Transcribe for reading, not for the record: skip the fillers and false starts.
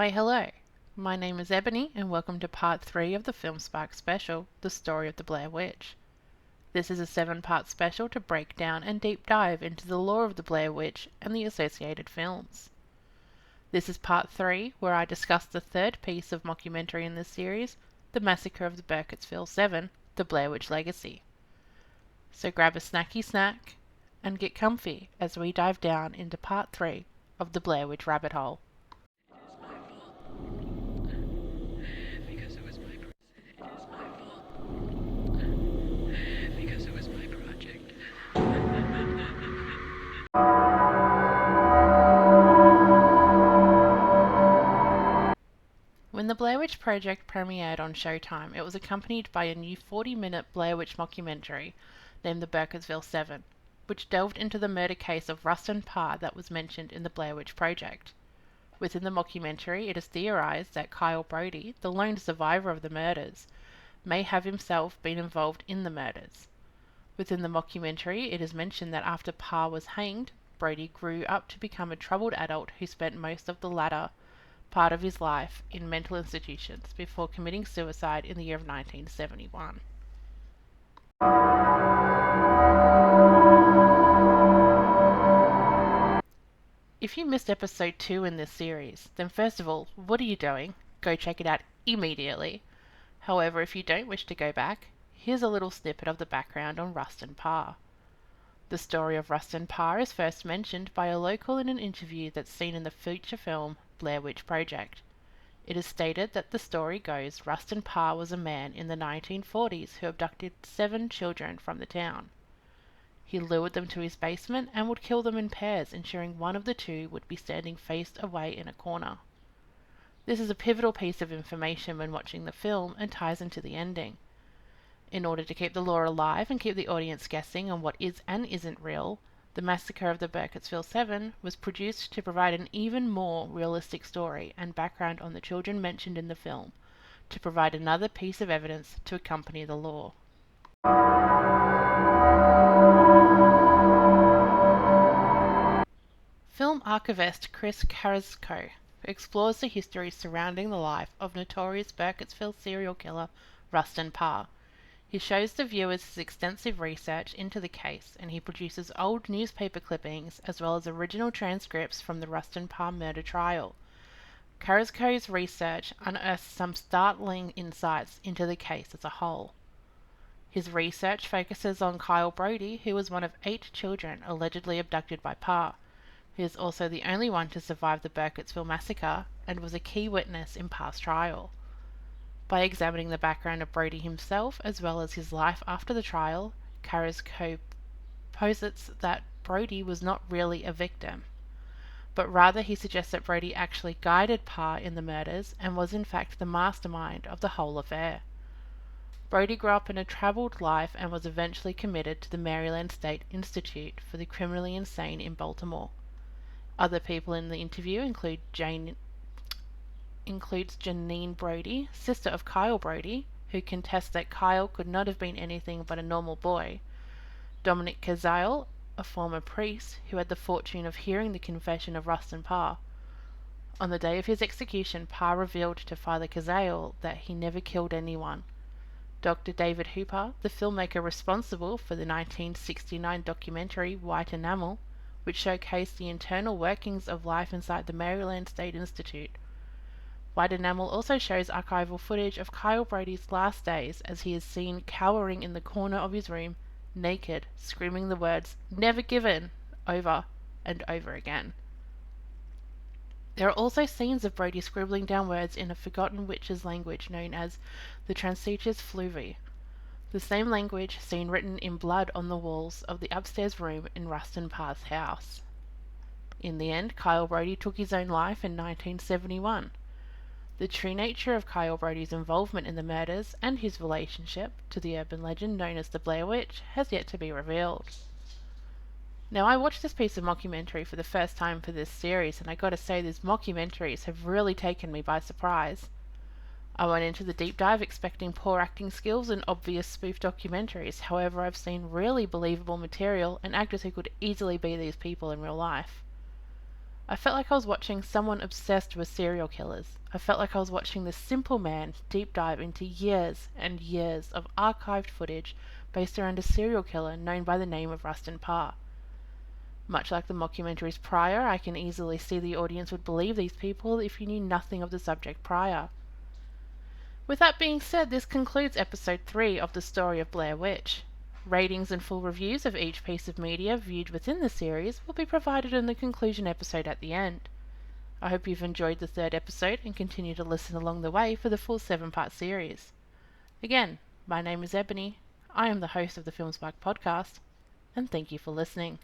Why hello, my name is Ebony and welcome to part 3 of the Film Spark special, The Story of the Blair Witch. This is a 7-part special to break down and deep dive into the lore of the Blair Witch and the associated films. This is part 3 where I discuss the third piece of mockumentary in this series, The Massacre of the Burkittsville 7, The Blair Witch Legacy. So grab a snacky snack and get comfy as we dive down into part 3 of the Blair Witch rabbit hole. When the Blair Witch Project premiered on Showtime, it was accompanied by a new 40-minute Blair Witch mockumentary named The Burkittsville 7, which delved into the murder case of Rustin Parr that was mentioned in the Blair Witch Project. Within the mockumentary, it is theorized that Kyle Brody, the lone survivor of the murders, may have himself been involved in the murders. Within the mockumentary, it is mentioned that after Parr was hanged, Brody grew up to become a troubled adult who spent most of the latter part of his life in mental institutions before committing suicide in the year of 1971. If you missed episode 2 in this series, then first of all, what are you doing? Go check it out immediately. However, if you don't wish to go back, here's a little snippet of the background on Rustin Parr. The story of Rustin Parr is first mentioned by a local in an interview that's seen in the feature film Blair Witch Project. It is stated that the story goes Rustin Parr was a man in the 1940s who abducted 7 children from the town. He lured them to his basement and would kill them in pairs, ensuring one of the 2 would be standing faced away in a corner. This is a pivotal piece of information when watching the film and ties into the ending. In order to keep the lore alive and keep the audience guessing on what is and isn't real, The Massacre of the Burkittsville 7 was produced to provide an even more realistic story and background on the children mentioned in the film, to provide another piece of evidence to accompany the lore. Film archivist Chris Carrasco explores the history surrounding the life of notorious Burkittsville serial killer Rustin Parr. He shows the viewers his extensive research into the case, and he produces old newspaper clippings as well as original transcripts from the Rustin Parr murder trial. Carrasco's research unearths some startling insights into the case as a whole. His research focuses on Kyle Brody, who was one of 8 children allegedly abducted by Parr. He is also the only one to survive the Burkittsville massacre and was a key witness in Parr's trial. By examining the background of Brody himself as well as his life after the trial, Carrasco posits that Brody was not really a victim, but rather he suggests that Brody actually guided Parr in the murders and was in fact the mastermind of the whole affair. Brody grew up in a troubled life and was eventually committed to the Maryland State Institute for the Criminally Insane in Baltimore. Other people in the interview includes Janine Brody, sister of Kyle Brody, who contests that Kyle could not have been anything but a normal boy. Dominic Cazale, a former priest who had the fortune of hearing the confession of Rustin Parr. On the day of his execution, Parr revealed to Father Cazale that he never killed anyone. Dr. David Hooper, the filmmaker responsible for the 1969 documentary White Enamel, which showcased the internal workings of life inside the Maryland State Institute. White Enamel also shows archival footage of Kyle Brody's last days as he is seen cowering in the corner of his room, naked, screaming the words, "Never given," over and over again. There are also scenes of Brody scribbling down words in a forgotten witch's language known as the Transitus Fluvi, the same language seen written in blood on the walls of the upstairs room in Rustin Parr's house. In the end, Kyle Brody took his own life in 1971. The true nature of Kyle Brody's involvement in the murders and his relationship to the urban legend known as the Blair Witch has yet to be revealed. Now, I watched this piece of mockumentary for the first time for this series, and I gotta say these mockumentaries have really taken me by surprise. I went into the deep dive expecting poor acting skills and obvious spoof documentaries. However, I've seen really believable material and actors who could easily be these people in real life. I felt like I was watching someone obsessed with serial killers. I felt like I was watching this simple man deep dive into years and years of archived footage based around a serial killer known by the name of Rustin Parr. Much like the mockumentaries prior, I can easily see the audience would believe these people if you knew nothing of the subject prior. With that being said, this concludes episode 3 of the story of Blair Witch. Ratings and full reviews of each piece of media viewed within the series will be provided in the conclusion episode at the end. I hope you've enjoyed the 3rd episode and continue to listen along the way for the full 7-part series. Again, my name is Ebony, I am the host of the Film Spark podcast, and thank you for listening.